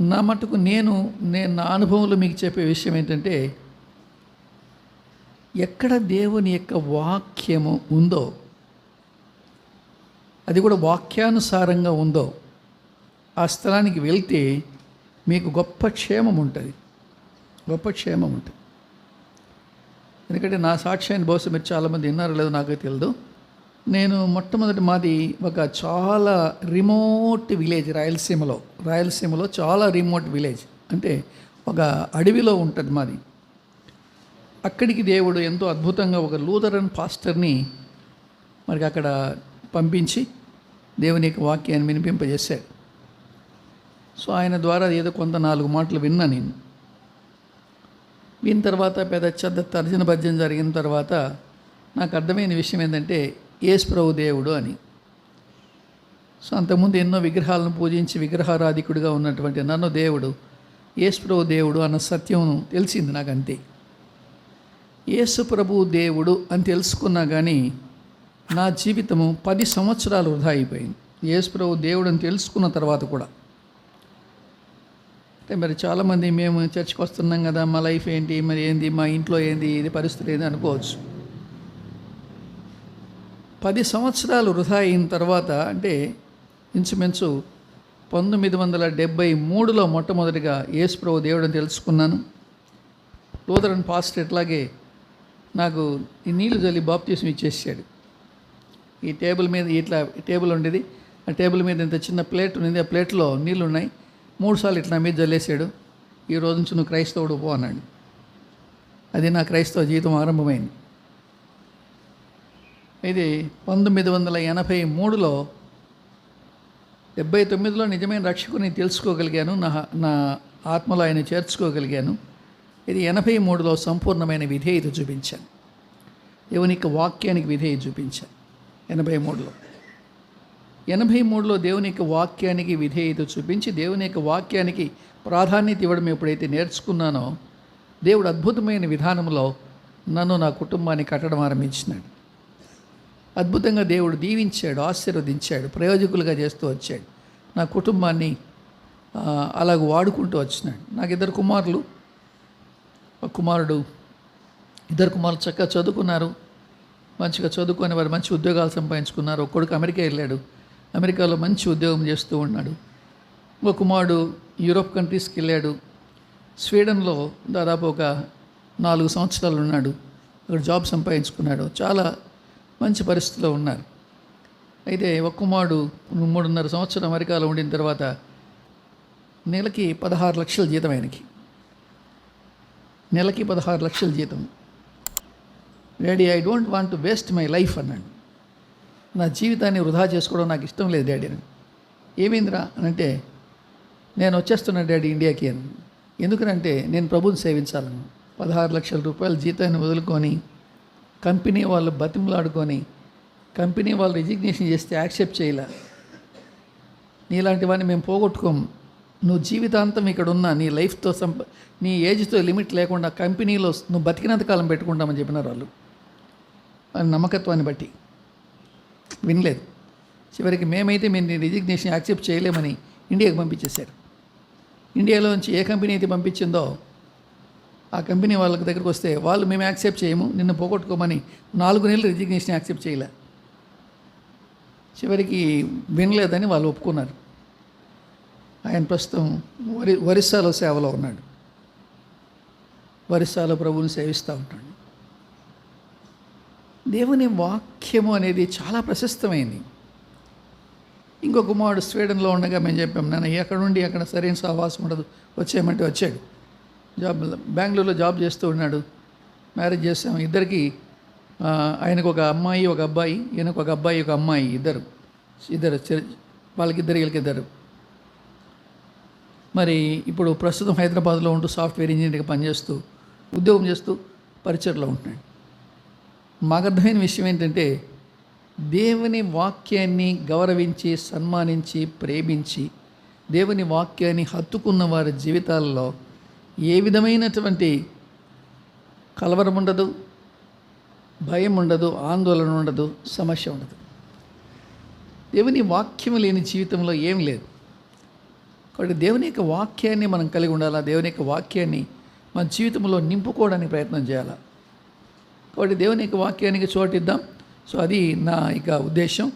నా మటుకు నేను నా అనుభవంలో మీకు చెప్పే విషయం ఏంటంటే, ఎక్కడ దేవుని యొక్క వాక్యము ఉందో, అది కూడా వాక్యానుసారంగా ఉందో, ఆ స్థలానికి వెళ్తే మీకు గొప్ప క్షేమం ఉంటుంది. గొప్ప క్షేమం ఉంటుంది. ఎందుకంటే నా సాక్ష్యాన్ని బహుశా మీరు చాలామంది విన్నారో లేదో నాకు తెలియదు. నేను మొట్టమొదటి మాది ఒక చాలా రిమోట్ విలేజ్, రాయలసీమలో చాలా రిమోట్ విలేజ్, అంటే ఒక అడవిలో ఉంటుంది మాది. అక్కడికి దేవుడు ఎంతో అద్భుతంగా ఒక లూథరన్ పాస్టర్ని మరి అక్కడ పంపించి దేవుని యొక్క వాక్యాన్ని వినిపింపజేశాడు. సో ఆయన ద్వారా ఏదో కొంత 4 మాటలు విన్నా నేను. విన్న తర్వాత పెద్ద తర్జన భర్జన జరిగిన తర్వాత నాకు అర్థమైన విషయం ఏంటంటే యేసు ప్రభు దేవుడు అని. సో అంతకుముందు ఎన్నో విగ్రహాలను పూజించి విగ్రహారాధికుడిగా ఉన్నటువంటి నన్ను దేవుడు యేసు ప్రభు దేవుడు అన్న సత్యం తెలిసింది నాకు. అంతే. యేసు ప్రభు దేవుడు అని తెలుసుకున్నా కానీ నా జీవితము 10 సంవత్సరాలు వృధా అయిపోయింది. యేసు ప్రభు దేవుడు అని తెలుసుకున్న తర్వాత కూడా. అంటే మరి చాలామంది మేము చర్చికి వస్తున్నాం కదా, మా లైఫ్ ఏంటి, మరి ఏంది, మా ఇంట్లో ఏంది, ఇది పరిస్థితి ఏంది అనుకోవచ్చు. 10 సంవత్సరాలు వృధా అయిన తర్వాత, అంటే ఇంచుమించు 1973లో మొట్టమొదటిగా యేసు ప్రభు దేవుడని తెలుసుకున్నాను. లూథరన్ పాస్టర్ ఎట్లాగే నాకు ఈ నీళ్లు జల్లి బాప్తిసం ఇచ్చేసాడు. ఈ టేబుల్ మీద ఇట్లా టేబుల్ ఉండేది, ఆ టేబుల్ మీద ఇంత చిన్న ప్లేట్ ఉంది, ఆ ప్లేట్లో నీళ్ళు ఉన్నాయి. 3 సార్లు ఇట్లా మీద జల్లేసాడు. ఈ రోజు నుంచి నువ్వు క్రైస్తవుడు పో అన్నాడు. అది నా క్రైస్తవ జీవితం ఆరంభమైంది. ఇది 1983లో 79లో నిజమైన రక్షకుని తెలుసుకోగలిగాను, నా ఆత్మలో ఆయన చేర్చుకోగలిగాను. ఇది 83లో సంపూర్ణమైన విధేయత చూపించాను. దేవుని యొక్క వాక్యానికి విధేయత చూపించాను. 83లో దేవుని యొక్క వాక్యానికి విధేయత చూపించి దేవుని యొక్క వాక్యానికి ప్రాధాన్యత ఇవ్వడం ఎప్పుడైతే నేర్చుకున్నానో, దేవుడు అద్భుతమైన విధానంలో నన్ను, నా కుటుంబాన్ని కట్టడం ఆరంభించినాడు. అద్భుతంగా దేవుడు దీవించాడు, ఆశీర్వదించాడు, ప్రయోజకులుగా చేస్తూ వచ్చాడు. నా కుటుంబాన్ని అలాగ వాడుకుంటూ వచ్చినాడు. నాకు 2 కుమారులు, ఒక కుమారుడు, 2 కుమారులు చక్కగా చదువుకున్నారు. మంచిగా చదువుకొని వారు మంచి ఉద్యోగాలు సంపాదించుకున్నారు. ఒక కొడుకు అమెరికా వెళ్ళాడు, అమెరికాలో మంచి ఉద్యోగం చేస్తూ ఉన్నాడు. ఒక కుమారుడు యూరోప్ కంట్రీస్కి వెళ్ళాడు. స్వీడన్లో దాదాపు ఒక 4 సంవత్సరాలు ఉన్నాడు. అక్కడ జాబ్ సంపాదించుకున్నాడు. చాలా మంచి పరిస్థితిలో ఉన్నారు. అయితే ఒక కుమారుడు 3.5 సంవత్సరం అమెరికాలో ఉండిన తర్వాత నెలకి 16 లక్షల జీతం ఆయనకి. నెలకి 16 లక్షల జీతం. Daddy, I don't want to waste my life అన్నాడు. నా జీవితాన్ని వృధా చేసుకోవడం నాకు ఇష్టం లేదు డాడీ అని. ఏమైందిరా అని అంటే, నేను వచ్చేస్తున్నా డాడీ ఇండియాకి అని. ఎందుకనంటే నేను ప్రభుని సేవించాలను. 16 లక్షల రూపాయల జీతాన్ని వదులుకొని కంపెనీ వాళ్ళు బతిమలాడుకొని, కంపెనీ వాళ్ళు రిజిగ్నేషన్ చేస్తే యాక్సెప్ట్ చేయలే. నీలాంటి వాడిని మేము పోగొట్టుకోము. నువ్వు జీవితాంతం ఇక్కడ ఉన్న నీ లైఫ్తో నీ ఏజ్తో లిమిట్ లేకుండా కంపెనీలో నువ్వు బతికినంత కాలం పెట్టుకుంటామని చెప్పినారు వాళ్ళు. వాళ్ళ నమ్మకత్వాన్ని బట్టి వినలేదు. చివరికి మేమైతే మేము రిజిగ్నేషన్ యాక్సెప్ట్ చేయలేమని ఇండియాకి పంపించేశారు. ఇండియాలోంచి ఏ కంపెనీ అయితే పంపించిందో ఆ కంపెనీ వాళ్ళ దగ్గరికి వస్తే వాళ్ళు మేము యాక్సెప్ట్ చేయము, నిన్ను పోగొట్టుకోమని 4 నెలలు రిజిగ్నేషన్ యాక్సెప్ట్ చేయలే. చివరికి వినలేదని వాళ్ళు ఒప్పుకున్నారు. ఆయన ప్రస్తుతం ఒరిస్సాలో సేవలో ఉన్నాడు. ఒరిస్సాలో ప్రభువుని సేవిస్తూ ఉంటాడు. దేవుని వాక్యము అనేది చాలా ప్రశస్తమైంది. ఇంకో కుమారుడు స్వీడన్లో ఉండగా మేము చెప్పాం, నాన్న ఎక్కడ నుండి అక్కడ సరైన సహవాసం ఉండదు, వచ్చేయమంటే వచ్చాడు. బెంగళూరులో జాబ్ చేస్తూ ఉన్నాడు. మ్యారేజ్ చేసాము. ఇద్దరికి ఆయనకు ఒక అమ్మాయి, ఒక అబ్బాయి, ఈయనకు ఒక అబ్బాయి, ఒక అమ్మాయి, ఇద్దరు వీళ్ళకిద్దరు. మరి ఇప్పుడు ప్రస్తుతం హైదరాబాద్లో ఉంటూ సాఫ్ట్వేర్ ఇంజనీర్గా పనిచేస్తూ ఉద్యోగం చేస్తూ పరిచయలో ఉంటున్నాడు. మాకు అర్థమైన విషయం ఏంటంటే, దేవుని వాక్యాన్ని గౌరవించి, సన్మానించి, ప్రేమించి, దేవుని వాక్యాన్ని హత్తుకున్న వారి జీవితాల్లో ఏ విధమైనటువంటి కలవరం ఉండదు, భయం ఉండదు, ఆందోళన ఉండదు, సమస్య ఉండదు. దేవుని వాక్యం లేని జీవితంలో ఏం లేదు. కాబట్టి దేవుని యొక్క వాక్యాన్ని మనం కలిగి ఉండాలా, దేవుని యొక్క వాక్యాన్ని మన జీవితంలో నింపుకోవడానికి ప్రయత్నం చేయాలి. కాబట్టి దేవుని యొక్క వాక్యానికి చోటిద్దాం. సో అది నా ఇక ఉద్దేశం.